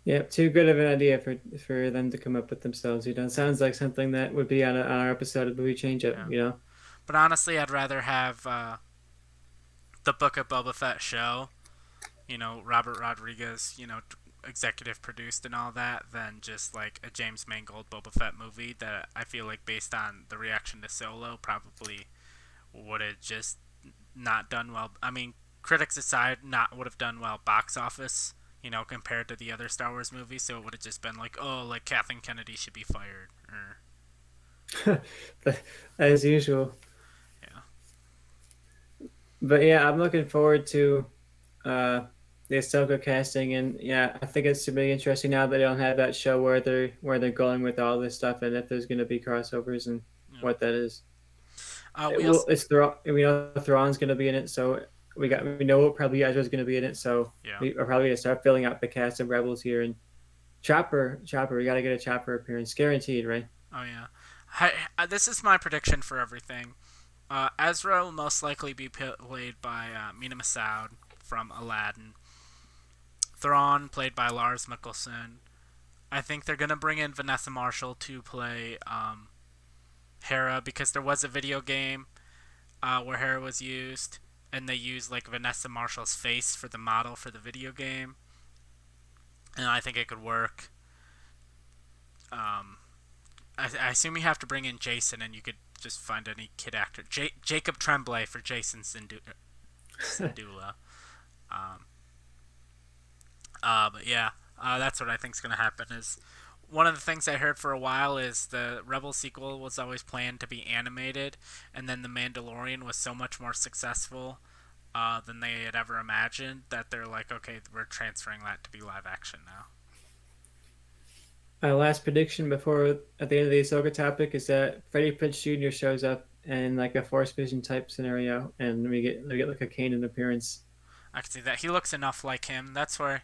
Yeah, too good of an idea for them to come up with themselves. It sounds like something that would be on our episode of Movie Change Up. Yeah, but honestly, I'd rather have the Book of Boba Fett show, Robert Rodriguez, executive produced and all that, than just like a James Mangold Boba Fett movie that I feel like, based on the reaction to Solo, probably would have just not done well. I mean, critics aside, not would have done well box office, compared to the other Star Wars movies. So it would have just been like, oh, like Kathleen Kennedy should be fired, or As usual. yeah, But yeah, I'm looking forward to uh, the Ahsoka casting, and yeah, I think it's really interesting now that they don't have that show where they're going with all this stuff, and if there's going to be crossovers and yeah. what that is. We also, It's Thrawn. We know Thrawn's going to be in it, so we know probably Ezra's going to be in it, so yeah, we are probably going to start filling out the cast of Rebels here. And Chopper, we got to get a Chopper appearance guaranteed, right? oh yeah. This is my prediction for everything. Ezra will most likely be played by Mina Massoud from Aladdin. Thrawn, played by Lars Mikkelsen. I think they're gonna bring in Vanessa Marshall to play Hera, because there was a video game where Hera was used, and they used like Vanessa Marshall's face for the model for the video game, and I think it could work. Um, I assume you have to bring in Jason, and you could just find any kid actor. Jacob Tremblay for Jason Syndulla. Um, but yeah, that's what I think is going to happen. Is one of the things I heard for a while is the Rebel sequel was always planned to be animated, and then The Mandalorian was so much more successul than they had ever imagined that they're like, okay, we're transferring that to be live action now. My last prediction before at the end of the Ahsoka topic is that Freddie Prinze Jr. shows up in like a Force Vision type scenario, and we get like a Kanan appearance. I can see that. He looks enough like him. That's where,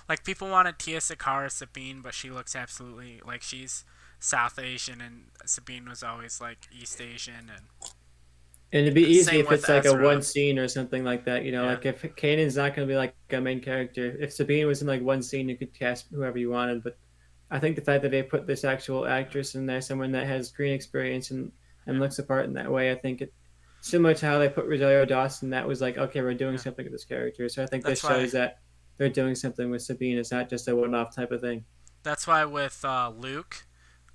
like, people wanted Tia Sakara Sabine, but she looks absolutely like she's South Asian, and Sabine was always like East Asian, and And it'd be easy same if with it's like a one Ezra. scene or something like that. Yeah, Like if Kanan's not going to be like a main character. If Sabine was in like one scene, you could cast whoever you wanted. But I think the fact that they put this actual yeah, actress in there, someone that has screen experience and yeah. looks the part in that way, I think it similar to how they put Rosario Dawson. That was like, okay, we're doing Yeah. something with this character. So I think this That's why shows that. they're doing something with Sabine. It's not just a one-off type of thing. That's why with Luke,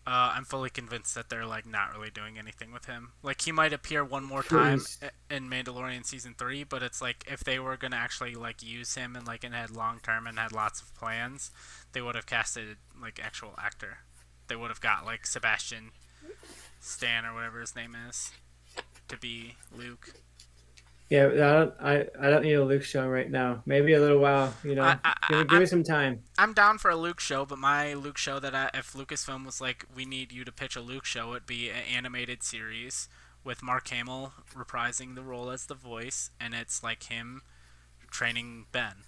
I'm fully convinced that they're like not really doing anything with him. Like he might appear one more time Please. in Mandalorian season 3, but it's like if they were gonna actually like use him and had long term and had lots of plans, they would have casted like actual actor. They would have got like Sebastian Stan or whatever his name is to be Luke. Yeah, I don't need a Luke show right now. Maybe a little while, I, I, Give me some time. I'm down for a Luke show, but my Luke show if Lucasfilm was like, we need you to pitch a Luke show, it'd be an animated series with Mark Hamill reprising the role as the voice, and it's like him training Ben.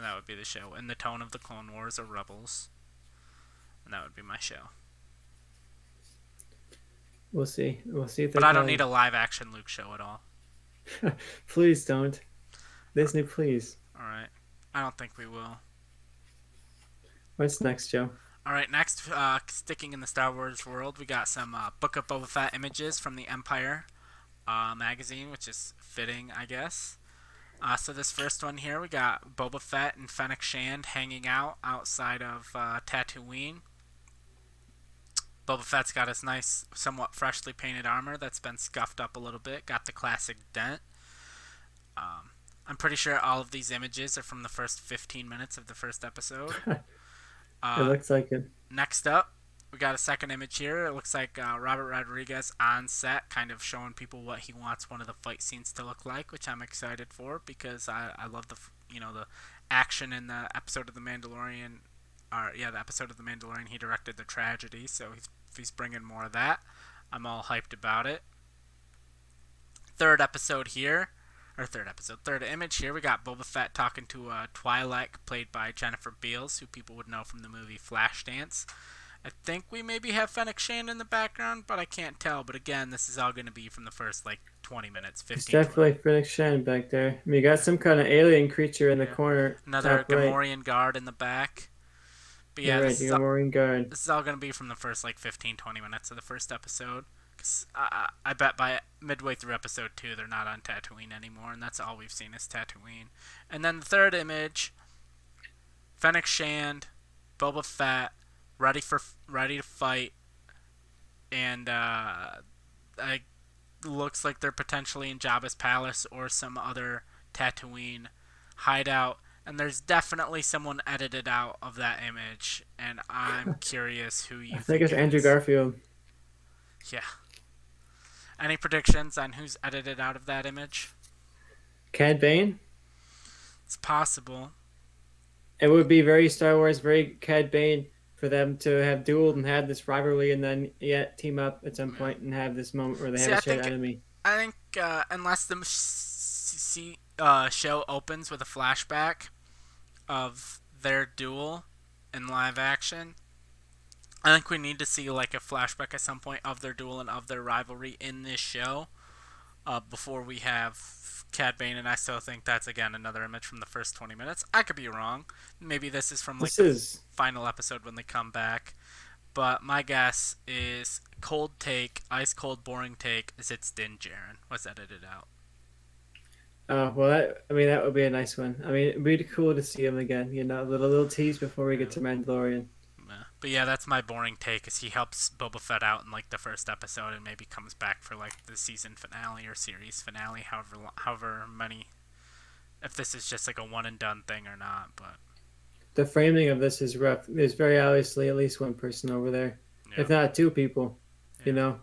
That would be the show, in the tone of the Clone Wars or Rebels, and that would be my show. We'll see. We'll see if they But I don't call need you. a live action Luke show at all. Please don't. Disney, please. All right, I don't think we will. What's next, Joe? All right, next, sticking in the Star Wars world, we got some Book of Boba Fett images from the Empire magazine, which is fitting, I guess. So this first one here, we got Boba Fett and Fennec Shand hanging out outside of Tatooine. Boba Fett's got his nice, somewhat freshly painted armor that's been scuffed up a little bit. Got the classic dent. I'm pretty sure all of these images are from the first 15 minutes of the first episode. It Uh, looks like it. Next up, we got a second image here. It looks like Robert Rodriguez on set, kind of showing people what he wants one of the fight scenes to look like, which I'm excited for because I love the action in the episode of the Mandalorian. The episode of the Mandalorian he directed, the tragedy. So he's bringing more of that. I'm all hyped about it. Third episode here. Third image here, we got Boba Fett talking to Twi'lek, played by Jennifer Beals, who people would know from the movie Flashdance. I think we maybe have Fennec Shand in the background, but I can't tell. But again, this is all going to be from the first like 20 minutes, It's 15, 20. definitely Fricke Shan back there. I mean, you got some kind of alien creature in the Yeah. corner, Another top right. Gamorrean guard in the back. But You're yeah, right, you got Maureen Guard. this is all going to be from the first like 15, 20 minutes of the first episode. 'Cause I bet by midway through episode 2, they're not on Tatooine anymore, and that's all we've seen is Tatooine. And then the third image, Fennec Shand, Boba Fett, ready to fight, and it looks like they're potentially in Jabba's palace or some other Tatooine hideout. And there's definitely someone edited out of that image, and I'm curious who I you think think it's it Andrew is. Garfield. Yeah. Any predictions on who's edited out of that image? Cad Bane? It's possible. It would be very Star Wars, very Cad Bane for them to have dueled and had this rivalry and then yet team up at some Yeah. point and have this moment where they have See, a shared enemy. I think unless the show opens with a flashback of their duel in live action, I think we need to see like a flashback at some point of their duel and of their rivalry in this show before we have Cad Bane, and I still think that's again another image from the first 20 minutes. I could be wrong. Maybe this is from like This the is final episode when they come back. But my guess is cold take, ice cold, boring take is it's Din Djarin was edited out. well, I mean, that would be a nice one. I mean, it'd be cool to see him again. A little tease before we get Yeah. to Mandalorian. But yeah, that's my boring take. Is he helps Boba Fett out in like the first episode and maybe comes back for like the season finale or series finale, however many. If this is just like a one and done thing or not, but The framing of this is rough. There's very obviously at least one person over there, yeah, if not two people. You yeah, know,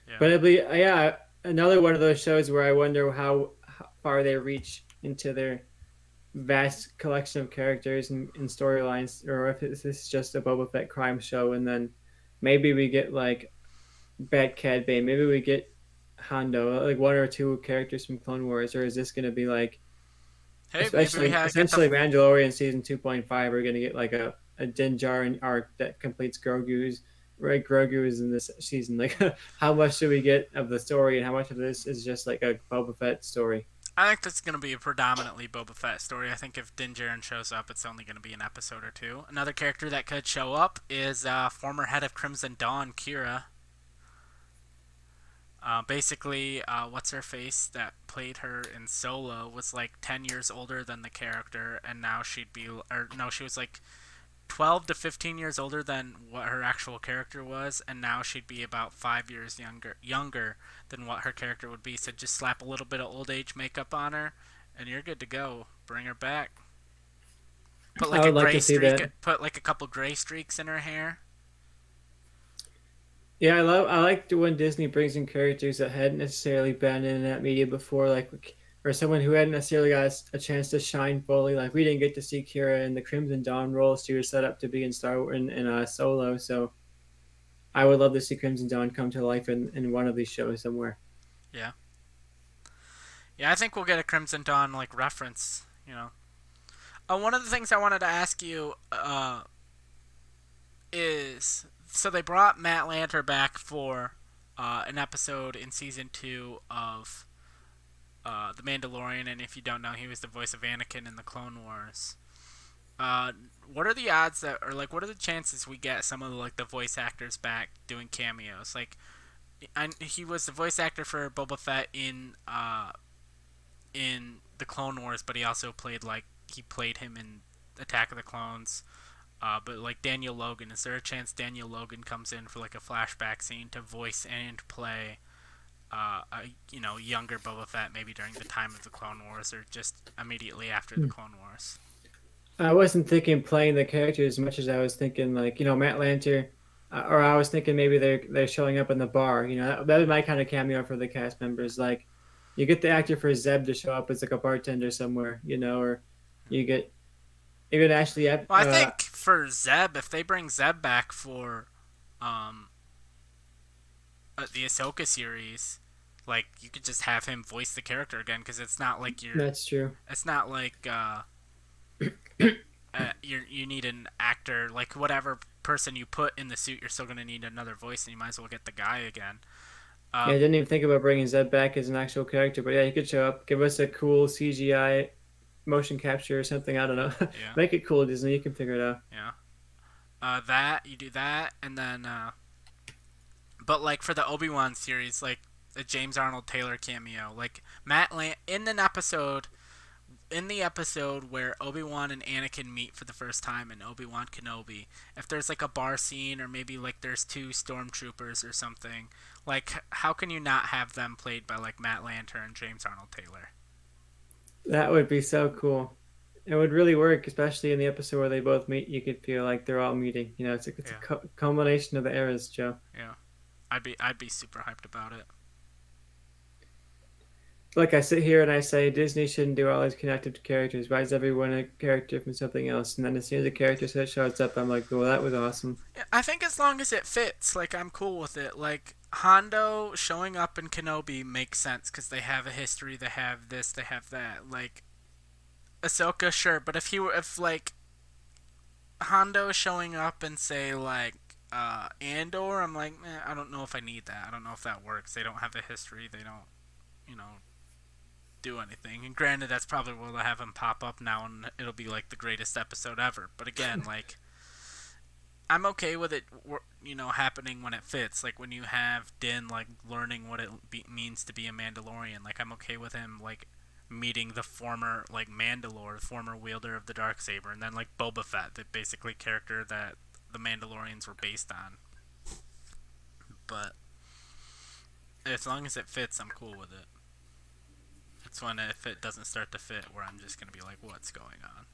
yeah. but it'd be yeah another one of those shows where I wonder how far they reach into their vast collection of characters and storylines, or if this is just a Boba Fett crime show, and then maybe we get like Bad Cad Bane, maybe we get Hondo, like one or two characters from Clone Wars, or is this going to be like, Hey, maybe we especially get the essentially Mandalorian season 2.5, we're going to get like a Din Djarin arc that completes Grogu's. Right, Grogu is in this season. Like, how much do we get of the story, and how much of this is just like a Boba Fett story? I think this is going to be a predominantly Boba Fett story. I think if Din Djarin shows up, it's only going to be an episode or two. Another character that could show up is former head of Crimson Dawn, Kira. Basically, what's her face that played her in Solo was like 10 years older than the character, and now she'd be, or no, she was like 12 to 15 years older than what her actual character was, and now she'd be about 5 years younger than what her character would be. So just slap a little bit of old age makeup on her, and you're good to go. Bring her back. Put I like a would like gray to see streak. that. Put like a couple gray streaks in her hair. Yeah, I like when Disney brings in characters that hadn't necessarily been in that media before, like or someone who hadn't necessarily got a chance to shine fully. Like we didn't get to see Kira in the Crimson Dawn role; she was set up to be in Solo. So I would love to see Crimson Dawn come to life in one of these shows somewhere. Yeah, yeah. I think we'll get a Crimson Dawn like reference. One of the things I wanted to ask you is so they brought Matt Lanter back for an episode in season 2 of The Mandalorian, and if you don't know, he was the voice of Anakin in the Clone Wars. Uh, what are the odds that, or like, what are the chances we get some of the voice actors back doing cameos? Like, he was the voice actor for Boba Fett in the Clone Wars, but he also played him in Attack of the Clones. But like Daniel Logan, is there a chance Daniel Logan comes in for like a flashback scene to voice and play younger Boba Fett, maybe during the time of the Clone Wars or just immediately after the Hmm. Clone Wars? I wasn't thinking playing the character as much as I was thinking like Matt Lanter, or I was thinking maybe they're showing up in the bar. That was my kind of cameo for the cast members. Like you get the actor for Zeb to show up as like a bartender somewhere, or you get even Ashley. Well, I think for Zeb, if they bring Zeb back for um, the Ahsoka series, like you could just have him voice the character again because That's true. it's not like you need an actor like whatever person you put in the suit, you're still gonna need another voice, and you might as well get the guy again. Yeah, I Um, didn't even think about bringing Zeb back as an actual character, but yeah, he could show up, give us a cool CGI motion capture or something. I don't know. yeah, Make it cool, Disney. You can figure it out. yeah. That you do that, and then but like for the Obi-Wan series, like the James Arnold Taylor cameo, like in the episode where Obi-Wan and Anakin meet for the first time in Obi-Wan Kenobi, if there's like a bar scene or maybe like there's two stormtroopers or something, like how can you not have them played by like Matt Lanter and James Arnold Taylor? That would be so cool. It would really work, especially in the episode where they both meet. You could feel like they're all meeting. It's a Yeah, culmination of the eras, Joe. yeah. I'd be super hyped about it. Like I sit here and I say Disney shouldn't do all these connected characters. Why is everyone a character from something else? And then as soon as the character set shows up, I'm like, well, that was awesome. Yeah, I think as long as it fits, like I'm cool with it. Like Hondo showing up in Kenobi makes sense because they have a history, they have this, they have that. Like Ahsoka, sure, but if like Hondo showing up and say like Andor, I'm like, I don't know if I need that. I don't know if that works. They don't have a history. They don't, you know, do anything. And granted, that's probably where they'll have him pop up now, and it'll be like the greatest episode ever. But again, like I'm okay with it, happening when it fits. Like when you have Din like learning what it means to be a Mandalorian. Like I'm okay with him like meeting the former like Mandalore, former wielder of the dark saber, and then like Boba Fett, the basically character that the Mandalorians were based on. But as long as it fits, I'm cool with it. It's when if it doesn't start to fit where I'm just gonna be like, what's going on?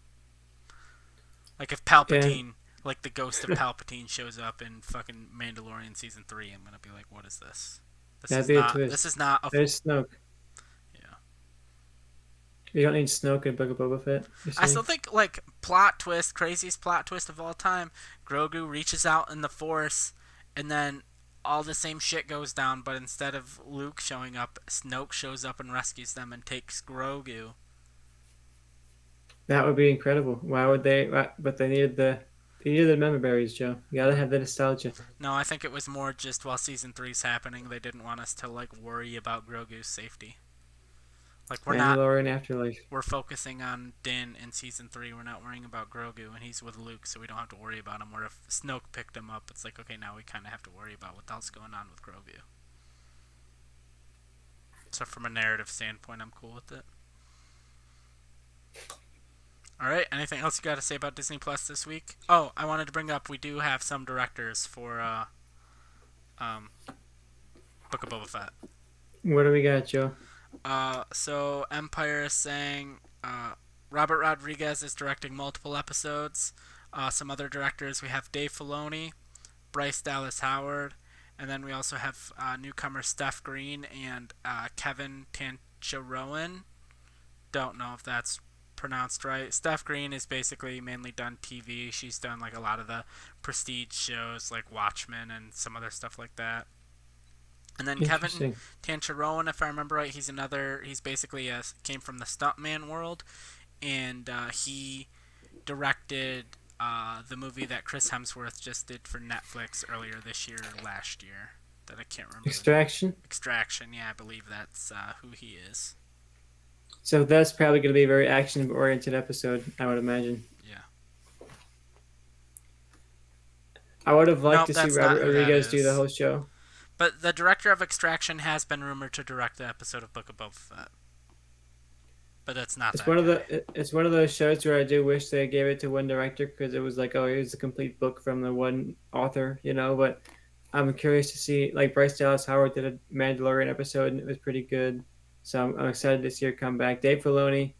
Like if And Palpatine, like the ghost of Palpatine, shows up in fucking Mandalorian season 3, I'm gonna be like, what is this? This that'd is be a not. This twist. is not a. There's Snoke. Yeah. You don't need Snoke in Book of Boba Fett. You're I still saying? think like plot twist, craziest plot twist of all time. Grogu reaches out in the Force, and then all the same shit goes down. But instead of Luke showing up, Snoke shows up and rescues them and takes Grogu. That would be incredible. Why would they? But they needed the member berries, Joe. You gotta have the nostalgia. No, I think it was more just while season 3's happening, they didn't want us to like worry about Grogu's safety. Like we're not Mandalorian afterlife. we're focusing on Din in season 3. We're not worrying about Grogu, and he's with Luke, so we don't have to worry about him. Where if Snoke picked him up, it's like okay, now we kind of have to worry about what else going on with Grogu. So from a narrative standpoint, I'm cool with it. All right. Anything else you got to say about Disney Plus this week? Oh, I wanted to bring up we do have some directors for um, Book of Boba Fett. What do we got, Joe? So Empire is saying Robert Rodriguez is directing multiple episodes. Some other directors we have Dave Filoni, Bryce Dallas Howard, and then we also have newcomer Steph Green and Kevin Tancharon. Don't know if that's pronounced right. Steph Green is basically mainly done TV. She's done like a lot of the prestige shows like Watchmen and some other stuff like that. And then Kevin Interesting. Tancharon, if I remember right, he's another. He's basically came from the stuntman world, and he directed the movie that Chris Hemsworth just did for Netflix earlier this year or last year. That I can't remember the Extraction. Extraction. Yeah, I believe that's who he is. So that's probably going to be a very action-oriented episode, I would imagine. Yeah. I would have liked Nope, to see that's not Robert who that Rodriguez do the is. whole show. But the director of Extraction has been rumored to direct the episode of Book of Boba Fett. But that's not It's that one of guy. those shows where I do wish they gave it to one director because it was like, oh, here's a complete book from the one author, you know. But I'm curious to see, like Bryce Dallas Howard did a Mandalorian episode and it was pretty good, so I'm excited to see her come back. Dave Filoni,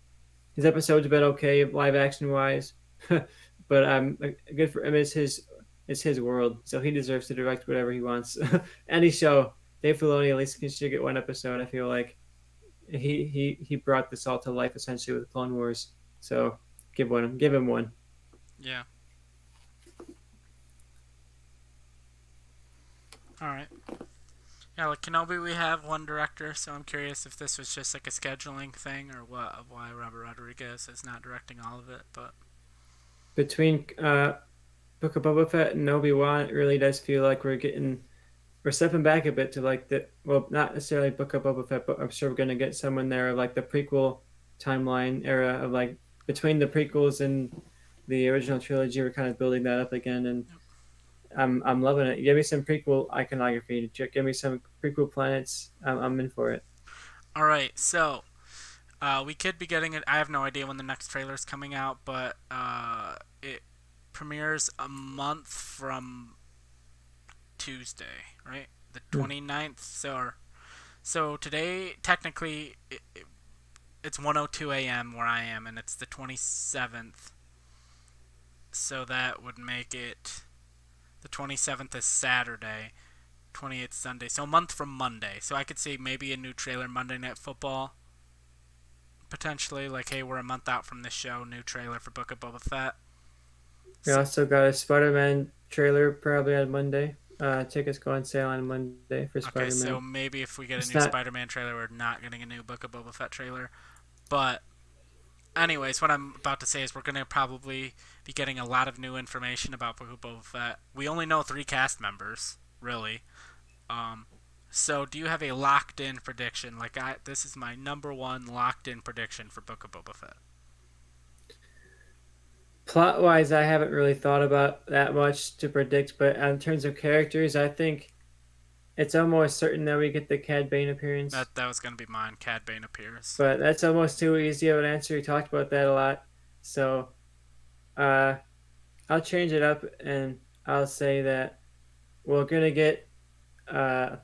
his episodes have been okay live action wise, but good for him. It's his world, so he deserves to direct whatever he wants. Any show, Dave Filoni at least should get one episode. I feel like he brought this all to life essentially with Clone Wars. So give him one. Yeah. All right. Yeah, like Kenobi, we have one director, so I'm curious if this was just like a scheduling thing or what, of why Robert Rodriguez is not directing all of it. But Between Book of Boba Fett and Obi Wan, it really does feel like we're stepping back a bit to like the well, not necessarily Book of Boba Fett, but I'm sure we're gonna get someone there of like the prequel timeline era of like between the prequels and the original trilogy. We're kind of building that up again, and I'm loving it. Give me some prequel iconography. Give me some prequel planets. I'm in for it. all right, so we could be getting it. I have no idea when the next trailer is coming out, but it premieres a month from Tuesday, right? The Hmm. 29th. So today, technically, it's 1:02 a.m. where I am, and it's the 27th. So that would make it the 27th is Saturday, 28th Sunday. So a month from Monday. So I could see maybe a new trailer Monday Night Football potentially. Like, hey, we're a month out from this show. New trailer for Book of Boba Fett. We So, also got a Spider-Man trailer probably on Monday. Tickets go on sale on Monday for okay, so Spider-Man. maybe if we get a It's new not. Spider-Man trailer, we're not getting a new Book of Boba Fett trailer. But anyways, what I'm about to say is we're gonna probably be getting a lot of new information about Book of Boba Fett. We only know 3 cast members, really. Um, so do you have a locked-in prediction? This is my number one locked-in prediction for Book of Boba Fett. Plot wise, I haven't really thought about that much to predict, but in terms of characters, I think it's almost certain that we get the Cad Bane appearance. That was gonna be mine. Cad Bane appears. But that's almost too easy of an answer. We talked about that a lot. So uh, I'll change it up and I'll say that we're going to get uh,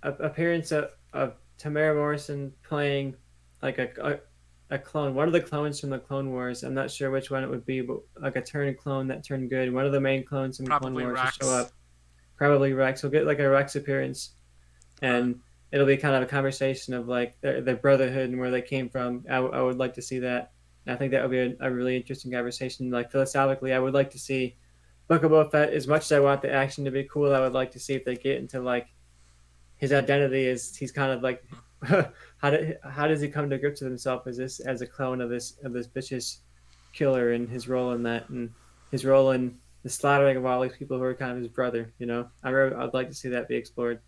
a appearance of Tamara Morrison playing like a clone. One of the clones from the Clone Wars. I'm not sure which one it would be, but like a turned clone that turned good. One of the main clones from Clone Probably Wars will show Rex. up. Probably Rex. We'll get like a Rex appearance, Right. and it'll be kind of a conversation of like their brotherhood and where they came from. I would like to see that. And I think that would be a really interesting conversation. Like philosophically, I would like to see Book of Boba Fett. As much as I want the action to be cool, I would like to see if they get into like his identity is he's kind of like how does he come to grips with himself as this as a clone of this vicious killer and his role in that and his role in the slaughtering of all these people who are kind of his brother. You know, I'd like to see that be explored.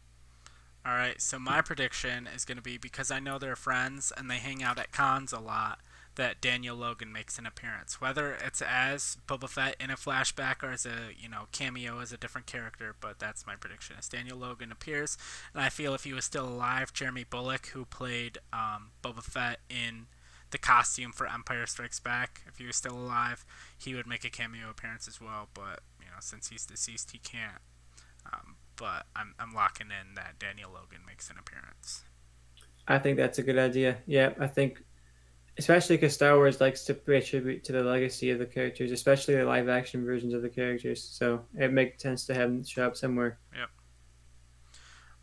All right. So my prediction is gonna be because I know they're friends and they hang out at cons a lot. that Daniel Logan makes an appearance, whether it's as Boba Fett in a flashback or as a cameo as a different character. But that's my prediction: is Daniel Logan appears, and I feel if he was still alive, Jeremy Bulloch, who played Boba Fett in the costume for Empire Strikes Back, if he was still alive, he would make a cameo appearance as well. But since he's deceased, he can't. But I'm locking in that Daniel Logan makes an appearance. I think that's a good idea. Yeah, I think especially because Star Wars likes to pay tribute to the legacy of the characters, especially the live action versions of the characters. So it makes sense to have them show up somewhere. Yep.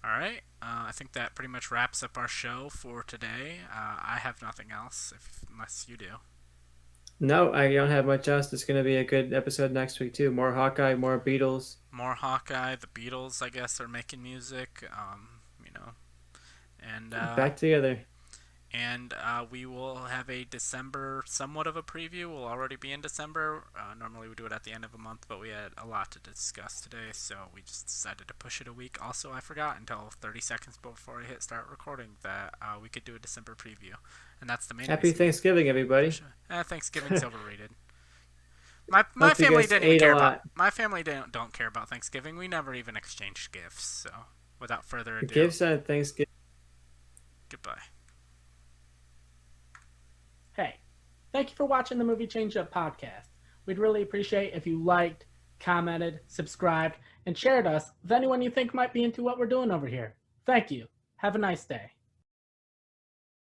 All right. I think that pretty much wraps up our show for today. I have nothing else, unless you do. No, I don't have much else. It's going to be a good episode next week too. More Hawkeye, more Beatles. More Hawkeye. The Beatles, I guess, are making music. And Back together. we will have a December, somewhat of a preview. We'll already be in December. Normally we do it at the end of a month, but we had a lot to discuss today, so we just decided to push it a week. Also, I forgot until 30 seconds before I hit start recording that we could do a December preview, and that's the main Happy reason. Thanksgiving, everybody. Thanksgiving's overrated. My Hope you family guys didn't even ate a care lot. about my family don't care about Thanksgiving. We never even exchanged gifts. So, without further ado, Gifts on Thanksgiving. goodbye. Hey, thank you for watching the Movie Change Up podcast. We'd really appreciate if you liked, commented, subscribed, and shared us with anyone you think might be into what we're doing over here. Thank you. Have a nice day.